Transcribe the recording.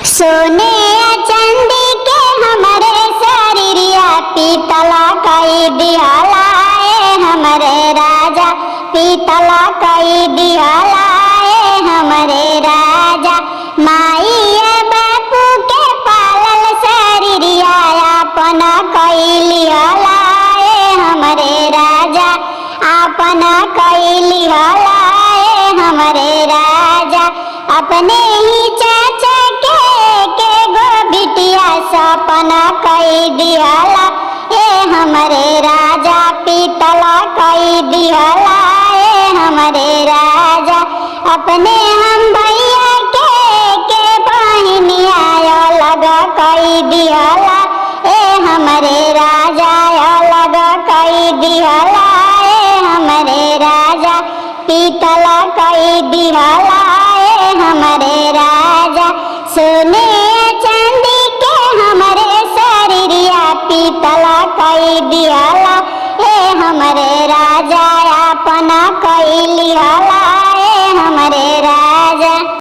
सोने चांदी के हमारे शरीरिया पीतला कई दियालाए हमारे राजा, पीतला कई दियालाए हमारे राजा। माई बापू के पालल शरीरिया अपना कई लियालाए हमारे राजा, अपना कई लियालाए हमारे राजा। अपने ही चाचा के गो बिटिया सपना कई दियाला ए हमारे राजा, पीतला कई दियाला ए हमारे राजा। अपने हम भैया के बहनिया लगा कई दियाला ए हमारे राजा, लगा कई दियाला ए हमारे राजा, पीतला कई दियाला ए हमारे राजा। सोने चांदी के हमारे शरीरिया पीतला कई दियाला ए हमारे राजा, अपना कई लियाला